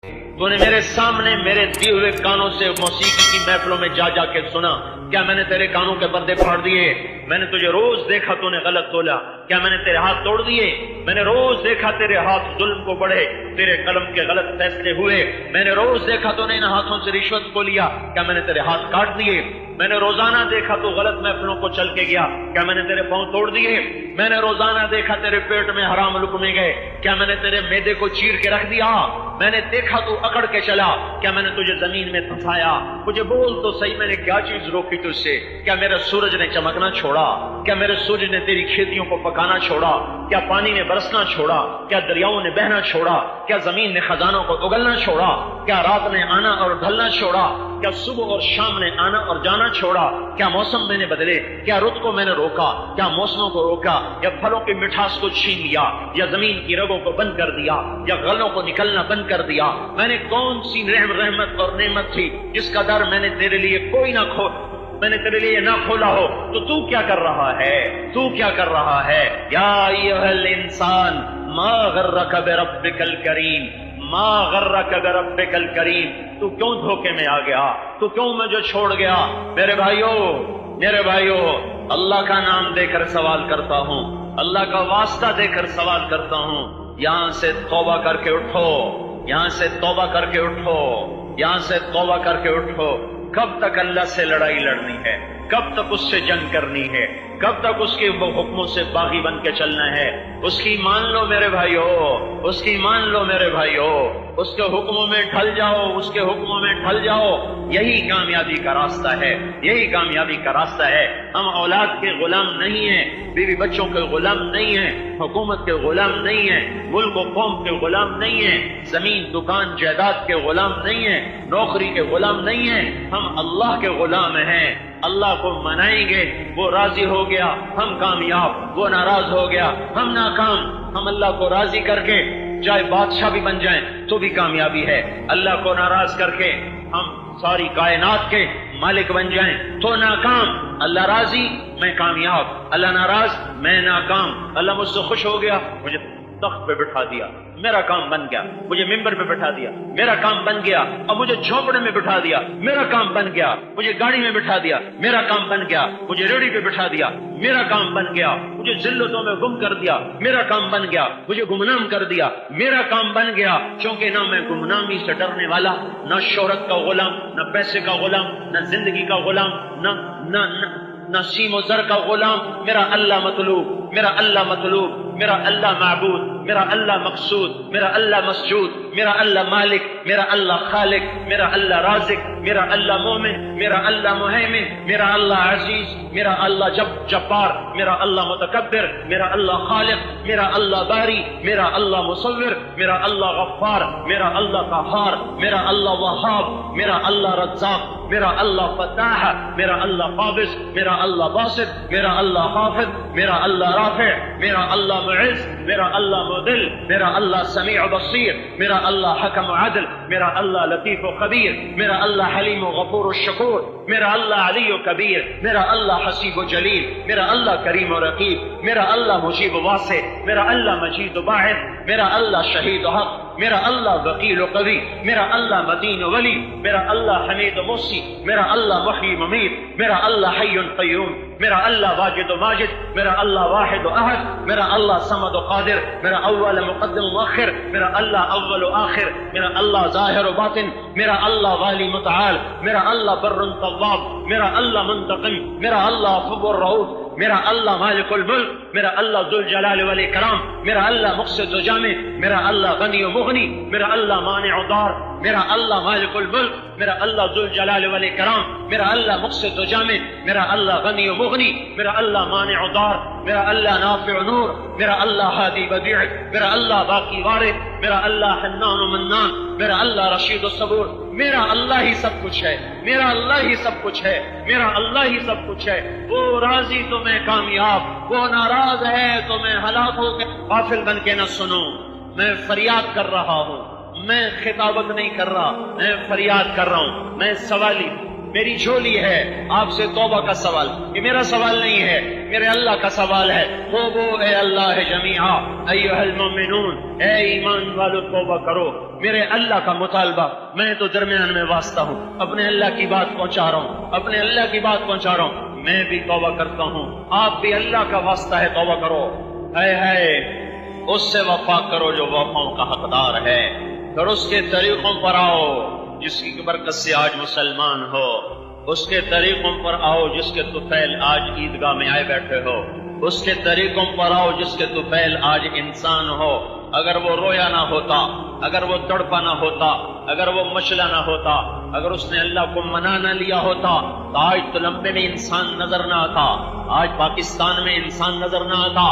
تو نے میرے سامنے میرے دیے ہوئے کانوں سے موسیقی کی محفلوں میں جا جا کے سنا، کیا میں نے تیرے کانوں کے پردے پھاڑ دیے؟ میں نے تجھے روز دیکھا تو نے غلط تولا، کیا میں نے تیرے ہاتھ توڑ دیے؟ میں نے روز دیکھا تیرے ہاتھ ظلم کو بڑھے، تیرے قلم کے غلط فیصلے ہوئے، میں نے روز دیکھا تو نے ان ہاتھوں سے رشوت کو لیا، کیا میں نے تیرے ہاتھ کاٹ دیے؟ میں نے روزانہ دیکھا تو غلط محفلوں کو چل کے گیا، کیا میں نے تیرے پاؤں توڑ دیے؟ میں نے روزانہ دیکھا تیرے پیٹ میں حرام لقمے گئے، کیا میں نے تیرے معدے کو چیر کے رکھ دیا؟ میں نے دیکھا تو اکڑ کے چلا، کیا میں نے تجھے زمین میں پھنسایا؟ مجھے بول تو صحیح، میں نے کیا چیز روکی تجھ سے؟ کیا میرے سورج نے چمکنا چھوڑا؟ کیا میرے سورج نے تیری کھیتیوں کو پکانا چھوڑا؟ کیا پانی نے برسنا چھوڑا؟ کیا دریاؤں نے بہنا چھوڑا؟ کیا زمین نے خزانوں کو اگلنا چھوڑا؟ کیا رات نے آنا اور ڈھلنا چھوڑا؟ کیا صبح اور شام نے آنا اور جانا چھوڑا؟ کیا موسم میں نے بدلے؟ کیا رت کو میں نے روکا؟ کیا موسموں کو روکا؟ یا پھلوں کی مٹھاس کو چھین لیا؟ یا زمین کی رگوں کو بند کر دیا؟ یا غلوں کو نکلنا بند کر دیا؟ میں نے کون سی رحمت اور نعمت تھی جس کا در میں نے تیرے لیے کوئی نہ میں نے تیرے لیے نہ کھولا ہو؟ تو کیا کر رہا ہے؟ تو کیا کر رہا ہے؟ یا ایھا الانسان ما غرک بربک الکریم، ما غرک بربک الکریم، تو کیوں دھوکے میں آ گیا؟ تو کیوں مجھے چھوڑ گیا؟ میرے بھائیو، اللہ کا نام دے کر سوال کرتا ہوں، اللہ کا واسطہ دے کر سوال کرتا ہوں، یہاں سے توبہ کر کے اٹھو، یہاں سے توبہ کر کے اٹھو، یہاں سے توبہ کر کے اٹھو۔ کب تک اللہ سے لڑائی لڑنی ہے؟ کب تک اس سے جنگ کرنی ہے؟ کب تک اس کے حکموں سے باغی بن کے چلنا ہے؟ اس کی مان لو میرے بھائیو، اس کی مان لو میرے بھائیو، اس کے حکموں میں ڈھل جاؤ، اس کے حکموں میں ڈھل جاؤ، یہی کامیابی کا راستہ ہے، یہی کامیابی کا راستہ ہے۔ ہم اولاد کے غلام نہیں ہیں، بیوی بچوں کے غلام نہیں ہیں، حکومت کے غلام نہیں ہیں، ملک و قوم کے غلام نہیں ہیں، زمین دکان جائیداد کے غلام نہیں ہیں، نوکری کے غلام نہیں ہیں، ہم اللہ کے غلام ہیں۔ اللہ کو منائیں گے، وہ راضی ہو گیا، ہم کامیاب، وہ ناراض ہو گیا، ہم ناکام۔ ہم اللہ کو راضی کر کے چاہے بادشاہ بھی بن جائیں تو بھی کامیابی ہے، اللہ کو ناراض کر کے ہم ساری کائنات کے مالک بن جائیں تو ناکام۔ اللہ راضی میں کامیاب، اللہ ناراض میں ناکام۔ اللہ مجھ سے خوش ہو گیا، مجھے تخت پہ بٹھا دیا، میرا کام بن گیا، مجھے ممبر پہ بٹھا دیا، میرا کام بن گیا، اب مجھے جھونپڑے میں بٹھا دیا، میرا کام بن گیا، مجھے گاڑی میں بٹھا دیا، میرا کام بن گیا، مجھے ریڑھی پہ بٹھا دیا، میرا کام بن گیا، مجھے ذلتوں میں گم کر دیا، میرا کام بن گیا، مجھے گمنام کر دیا، میرا کام بن گیا۔ کیونکہ نہ میں گمنامی سے ڈرنے والا، نہ شہرت کا غلام، نہ پیسے کا غلام، نہ زندگی کا غلام، نہ سیم و زر کا غلام۔ میرا اللہ مطلوب، میرا اللہ مطلوب، میرا اللہ معبود، میرا اللہ مقصود، میرا اللہ مسجود، میرا اللہ مالک، میرا اللہ خالق، میرا اللہ رازق، میرا اللہ مومن، میرا اللہ مہیمن، میرا اللہ عزیز، میرا اللہ جبار، میرا اللہ متکبر، میرا اللہ خالق، میرا اللہ باری، میرا اللہ مصور، میرا اللہ غفار، میرا اللہ قہار، میرا اللہ وہاب، میرا اللہ رزاق، میرا اللہ فتاح، میرا اللہ قابض، میرا اللہ باسط، میرا اللہ حافظ، میرا اللہ رافع، میرا اللہ معز، میرا اللہ مذل، میرا اللہ سمیع بصیر، میرا اللہ حکم و عدل، میرا اللہ لطیف و خبیر، میرا اللہ حلیم و غفور و شکور، میرا اللہ علی و کبیر، میرا اللہ حسیب و جلیل، میرا اللہ کریم و رقیب، میرا اللہ مجیب و واسع، میرا اللہ مجید و باعث، میرا اللہ شہید و حق، میرا اللہ وکیل و قوی، میرا اللہ متین و ولی، میرا اللہ حمید و محصی، میرا اللہ محیی ممیت، میرا اللہ حی قیوم، میرا اللہ واجد و ماجد، میرا اللہ واحد و احد، میرا اللہ صمد و قادر، میرا اول مقدم و مؤخر، میرا اللہ اول و آخر، میرا اللہ ظاہر و باطن، میرا اللہ والی متعال، میرا اللہ بر طواب، میرا اللہ منتقم، میرا اللہ عفو رؤوف، میرا اللہ مالک الملک، میرا اللہ ذو الجلال والاکرام، میرا اللہ مقسط و جامع، میرا اللہ غنی و مغنی، میرا اللہ مانع و ضار، میرا اللہ مالک الملک، میرا اللہ ذو الجلال والاکرام، میرا اللہ مقسط و جامع، میرا اللہ غنی و مغنی، میرا اللہ مانع و ضار، میرا اللہ نافع و نور، میرا اللہ ہادی بدیع، میرا اللہ باقی وارث، میرا اللہ حنان و منان، میرا اللہ رشید و صبور۔ میرا اللہ ہی سب کچھ ہے، میرا اللہ ہی سب کچھ ہے، میرا اللہ ہی سب کچھ ہے۔ وہ راضی تو میں کامیاب، وہ ناراض ہے تو میں ہلاک ہو کے غافل بن کے نہ سنو۔ میں فریاد کر رہا ہوں، میں خطابت نہیں کر رہا، میں فریاد کر رہا ہوں، میں سوالی میری جھولی ہے، آپ سے توبہ کا سوال، یہ میرا سوال نہیں ہے، میرے اللہ کا سوال ہے۔ توبو اے اللہ جمیعا ایھا المؤمنون، اے ایمان والو توبہ کرو، میرے اللہ کا مطالبہ، میں تو درمیان میں واسطہ ہوں، اپنے اللہ کی بات پہنچا رہا ہوں، اپنے اللہ کی بات پہنچا رہا ہوں، میں بھی توبہ کرتا ہوں، آپ بھی اللہ کا واسطہ ہے توبہ کرو۔ ہے اس سے وفا کرو جو وفاؤں کا حقدار ہے، پھر اس کے طریقوں پر آؤ جس کی برکت سے آج مسلمان ہو، اس کے طریقوں پر آؤ جس کے طفیل آج عیدگاہ میں آئے بیٹھے ہو، اس کے طریقوں پر آؤ جس کے طفیل آج انسان ہو۔ اگر وہ رویا نہ ہوتا، اگر وہ تڑپا نہ ہوتا، اگر وہ مچلا نہ ہوتا، اگر اس نے اللہ کو منا نہ لیا ہوتا تو آج تلمبے میں انسان نظر نہ آتا، آج پاکستان میں انسان نظر نہ آتا،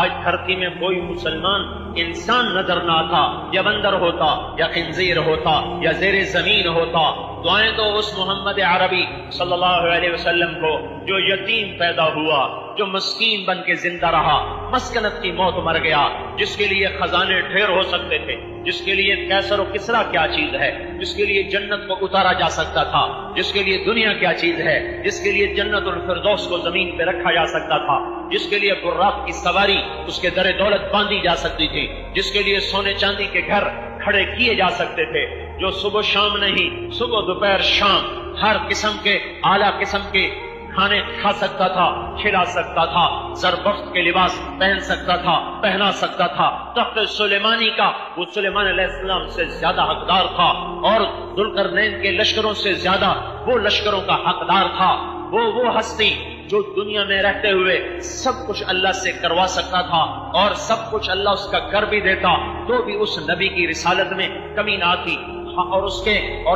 آج دھرتی میں کوئی مسلمان انسان نظر نہ آتا، یا بندر ہوتا یا خنزیر ہوتا یا زیر زمین ہوتا۔ دعائیں تو اس محمد عربی صلی اللہ علیہ وسلم کو جو یتیم پیدا ہوا، جو مسکین بن کے زندہ رہا، مسکنت کی موت مر گیا، جس کے لیے خزانے ڈھیر ہو سکتے تھے، جس کے لیے کیسر و کسرا کیا چیز ہے، جس کے لیے جنت کو اتارا جا سکتا تھا، جس کے لیے دنیا کیا چیز ہے، جس کے لیے جنت الفردوس کو زمین پہ رکھا جا سکتا تھا، جس کے لیے براق کی سواری اس کے در دولت باندھی جا سکتی تھی، جس کے لیے سونے چاندی کے گھر کھڑے کیے جا سکتے تھے، جو صبح شام نہیں، صبح دوپہر شام ہر قسم کے اعلیٰ قسم کے کھانے کھا سکتا تھا، کھلا سکتا تھا، زربفت کے لباس پہن سکتا تھا، پہنا سکتا تھا، تخت سلیمانی کا وہ سلیمان علیہ السلام سے زیادہ حقدار تھا، اور ذوالقرنین کے لشکروں سے زیادہ وہ لشکروں کا حقدار تھا۔ وہ ہستی جو دنیا میں رہتے ہوئے سب کچھ اللہ سے کروا سکتا تھا، اور سب کچھ اللہ اس کا کر بھی دیتا، تو بھی اس نبی کی رسالت میں کمی نہ آتی، اور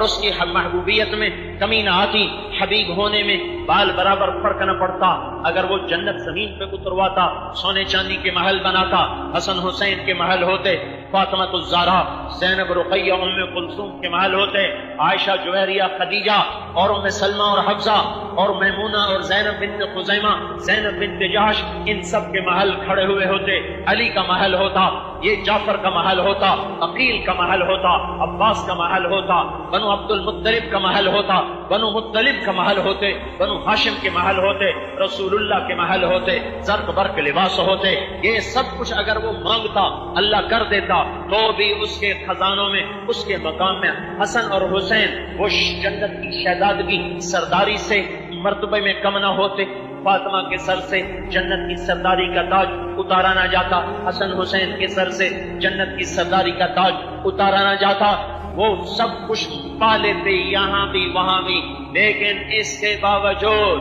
اس کی محبوبیت میں کمی نہ آتی، حبیب ہونے میں بال برابر فرق نہ پڑتا۔ اگر وہ جنت زمین پہ اترواتا، سونے چاندی کے محل بناتا، حسن حسین کے محل ہوتے، فاطمہ الزہرا، زینب رقیہ ام کلثوم کے محل ہوتے، عائشہ جویریہ خدیجہ اور ام سلمہ اور حفصہ اور میمونہ اور زینب بنت خزیمہ، زینب بنت جحش، ان سب کے محل کھڑے ہوئے ہوتے، علی کا محل ہوتا، یہ جعفر کا محل ہوتا، عقیل کا محل ہوتا، عباس کا محل ہوتا، بنو عبد المطلب کا محل ہوتا، بنو مطلب کا محل ہوتے، بنو ہاشم کے محل ہوتے، رسول اللہ کے محل ہوتے، زرق برق لباس ہوتے۔ یہ سب کچھ اگر وہ مانگتا اللہ کر دیتا، تو بھی اس کے خزانوں میں، اس کے مقام میں حسن اور حسین وہ جنت کی شہزادگی سرداری سے مرتبے میں کم نہ ہوتے۔ فاطمہ کے سر سے جنت کی سرداری کا تاج اتارا نہ جاتا، حسن حسین کے سر سے جنت کی سرداری کا تاج اتارا نہ جاتا، وہ سب کچھ پا لیتے یہاں بھی وہاں بھی، لیکن اس کے باوجود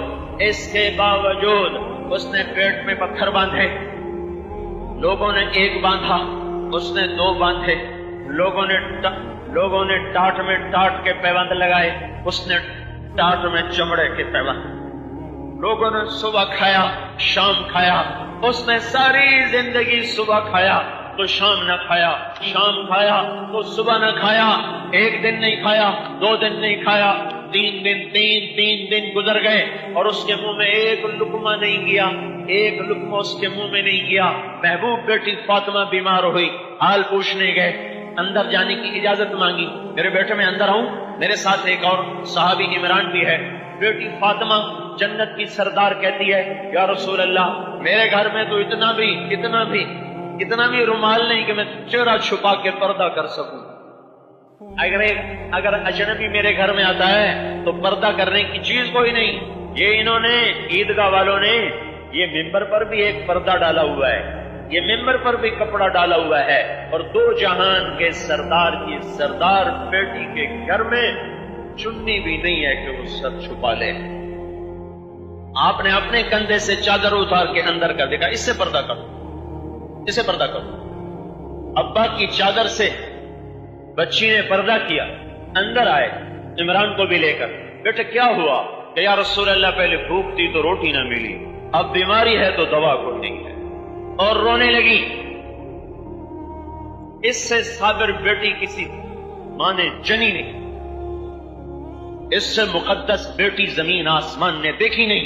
اس نے پیٹ میں پتھر باندھے، لوگوں نے ایک باندھا، اس نے دو باندھے، لوگوں نے ٹاٹ میں ٹاٹ کے پیوند لگائے، اس نے ٹاٹ میں چمڑے کے پیوند۔ لوگوں نے صبح کھایا، شام کھایا، اس نے ساری زندگی صبح کھایا تو شام نہ کھایا، شام کھایا تو صبح نہ کھایا، ایک دن نہیں کھایا، 2 دن نہیں کھایا، 3 دن گزر گئے اور اس کے منہ میں ایک لقمہ نہیں گیا، ایک لقمہ اس کے منہ میں نہیں گیا۔ محبوب بیٹی فاطمہ بیمار ہوئی، حال پوچھنے گئے، اندر جانے کی اجازت مانگی، میرے بیٹے میں اندر آؤں؟ میرے ساتھ ایک اور صحابی عمران بھی ہے۔ بیٹی فاطمہ جنت کی سردار کہتی ہے، یا رسول اللہ میرے گھر میں تو اتنا بھی رومال نہیں کہ میں چہرہ چھپا کے پردہ کر سکوں۔ اگر اجنبی میرے گھر میں آتا ہے تو پردہ کرنے کی چیز کوئی نہیں۔ یہ انہوں نے عیدگاہ والوں نے یہ ممبر پر بھی ایک پردہ ڈالا ہوا ہے، یہ ممبر پر بھی کپڑا ڈالا ہوا ہے، اور 2 جہان کے سردار کی سردار بیٹی کے گھر میں چننی بھی نہیں ہے کہ وہ سر چھپا لے۔ آپ نے اپنے کندھے سے چادر اتار کے اندر کر دیکھا، اس سے پردہ کرو، اسے پردہ کرو۔ ابا کی چادر سے بچی نے پردہ کیا، اندر آئے عمران کو بھی لے کر، بیٹے کیا ہوا؟ کہ یا رسول اللہ پہلے بھوک تھی تو روٹی نہ ملی، اب بیماری ہے تو دوا کوئی نہیں ہے، اور رونے لگی۔ اس سے صابر بیٹی کسی ماں نے جنی نہیں، اس سے مقدس بیٹی زمین آسمان نے دیکھی نہیں،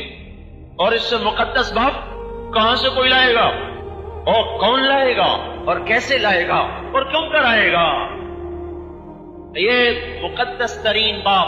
اور اس سے مقدس باپ کہاں سے کوئی لائے گا، اور کون لائے گا، اور کیسے لائے گا، اور کیوں کرائے گا؟ یہ مقدس ترین باپ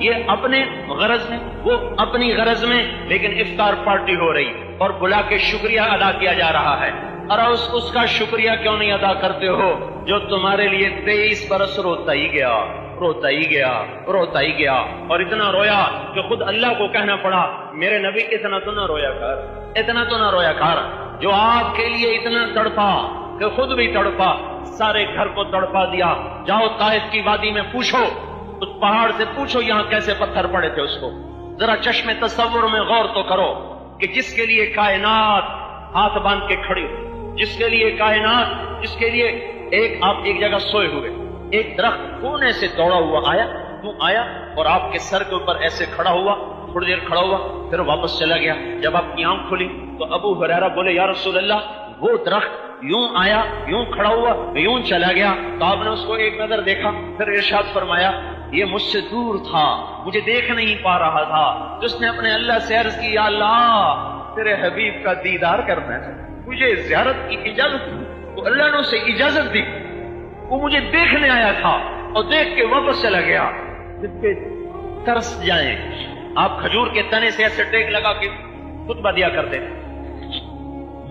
یہ اپنے غرض میں، وہ اپنی غرض میں، لیکن افطار پارٹی ہو رہی اور بلا کے شکریہ ادا کیا جا رہا ہے۔ اور اس کا شکریہ کیوں نہیں ادا کرتے ہو جو تمہارے لیے 23 برس روتا ہی گیا، روتا ہی گیا، روتا ہی گیا، اور اتنا رویا کہ خود اللہ کو کہنا پڑا میرے نبی اتنا تو نہ رویا کر، اتنا تو نہ رویا کر، جو آپ کے لیے اتنا تڑپا کہ خود بھی تڑپا، سارے گھر کو تڑپا دیا۔ جاؤ طائف کی وادی میں پوچھو، اس پہاڑ سے پوچھو یہاں کیسے پتھر پڑے تھے اس کو، ذرا چشم تصور میں غور تو کرو کہ جس کے لیے کائنات ہاتھ باندھ کے کھڑی ہو، جس کے لیے کائنات، جس کے لیے آپ ایک جگہ سوئے ہوئے، ایک درخت کونے سے دوڑا ہوا آیا، کیوں آیا، اور آپ کے سر کے اوپر ایسے کھڑا ہوا، تھوڑی دیر کھڑا ہوا، پھر واپس چلا گیا۔ جب آپ کی آنکھ کھلی تو ابو ہریرہ بولے یا رسول اللہ وہ درخت یوں آیا، یوں کھڑا ہوا، یوں چلا گیا، تو آپ نے اس کو ایک نظر دیکھا، پھر ارشاد فرمایا یہ مجھ سے دور تھا، مجھے دیکھ نہیں پا رہا تھا، جس نے اپنے اللہ سے عرض کی یا اللہ تیرے حبیب کا دیدار کرنا ہے، مجھے زیارت کی اجازت دی، تو اللہ نے اسے اجازت دی، وہ مجھے دیکھنے آیا تھا اور دیکھ کے واپس چلا گیا۔ جس پہ ترس جائیں، آپ کھجور کے تنے سے ایسے ٹیک لگا کے خطبہ دیا کرتے تھے،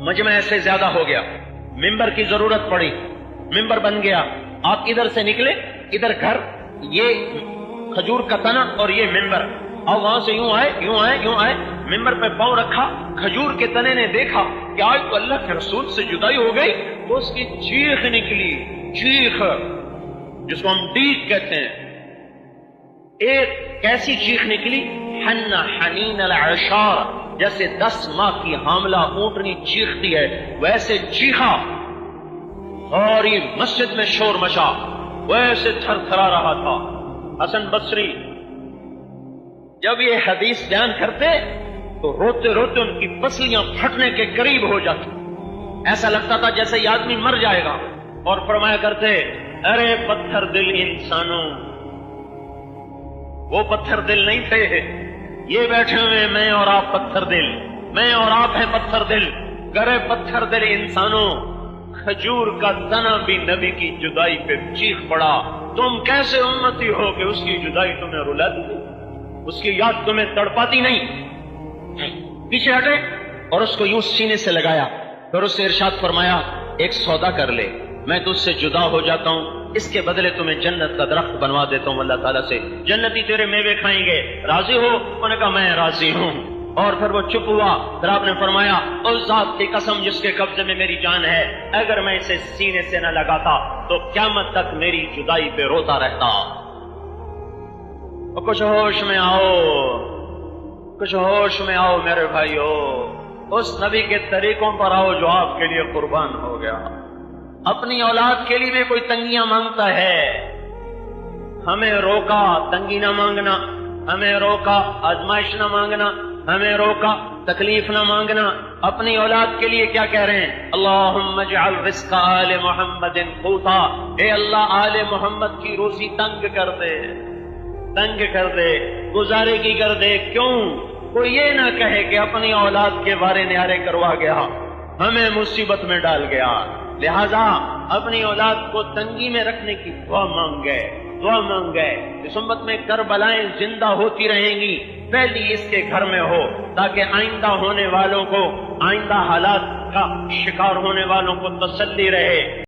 مجمع ایسے زیادہ ہو گیا، ممبر کی ضرورت پڑی، ممبر بن گیا، آپ ادھر سے نکلے، ادھر گھر، یہ کھجور کا تنا اور یہ ممبر، اور وہاں سے یوں آئے، یوں آئے، یوں آئے، ممبر پہ پاؤں رکھا، کھجور کے تنے نے دیکھا کہ آج تو اللہ کے رسول سے جدائی ہو گئی، تو اس کی چیخ نکلی، چیخ جس کو ہم ڈیک کہتے ہیں، ایک کیسی چیخ نکلی، حن حنین العشار، جیسے 10 ماہ کی حاملہ اونٹنی چیختی ہے ویسے چیخا، اور یہ مسجد میں شور مچا، ویسے تھر تھرا رہا تھا۔ حسن بصری جب یہ حدیث بیان کرتے تو روتے روتے ان کی پسلیاں پھٹنے کے قریب ہو جاتی، ایسا لگتا تھا جیسے یہ آدمی مر جائے گا، اور فرمایا کرتے ارے پتھر دل انسانوں، وہ پتھر دل نہیں تھے، یہ بیٹھے ہوئے میں اور آپ پتھر دل، میں اور آپ ہیں پتھر دل، کرے پتھر دل انسانوں، کھجور کا تنا بھی نبی کی جدائی پہ چیخ پڑا، تم کیسے امتی ہو کہ اس کی جدائی تمہیں رلاتی نہیں، اس کی یاد تمہیں تڑپاتی نہیں؟ پیچھے ہٹے اور اس کو یوں سینے سے لگایا، پھر اس سے ارشاد فرمایا ایک سودا کر لے، میں تجھ سے جدا ہو جاتا ہوں، اس کے بدلے تمہیں جنت کا درخت بنوا دیتا ہوں اللہ تعالیٰ سے، جنتی تیرے میوے کھائیں گے، راضی ہو؟ انہوں نے کہا میں راضی ہوں۔ اور پھر وہ چپ ہوا، پھر آپ نے فرمایا اس ذات کی قسم جس کے قبضے میں میری جان ہے، اگر میں اسے سینے سے نہ لگاتا تو قیامت تک میری جدائی پہ روتا رہتا۔ اور کچھ ہوش میں آؤ، کچھ ہوش میں آؤ میرے بھائیو، اس نبی کے طریقوں پر آؤ جو آپ کے لیے قربان ہو گیا۔ اپنی اولاد کے لیے بھی کوئی تنگیاں مانگتا ہے، ہمیں روکا تنگی نہ مانگنا، ہمیں روکا آزمائش نہ مانگنا، ہمیں روکا تکلیف نہ مانگنا۔ اپنی اولاد کے لیے کیا کہہ رہے ہیں؟ اللہم اجعل رزق آل محمد قوتا، اے اللہ آل محمد کی روزی تنگ کر دے، تنگ کر دے، گزارے کی کر دے۔ کیوں؟ کوئی یہ نہ کہے کہ اپنی اولاد کے بارے نیارے کروا گیا، ہمیں مصیبت میں ڈال گیا۔ لہذا اپنی اولاد کو تنگی میں رکھنے کی دعا مانگ گئے، دعا مانگ گئے۔ اس امت میں کربلائیں زندہ ہوتی رہیں گی، پہلی اس کے گھر میں ہو، تاکہ آئندہ ہونے والوں کو، آئندہ حالات کا شکار ہونے والوں کو تسلی رہے۔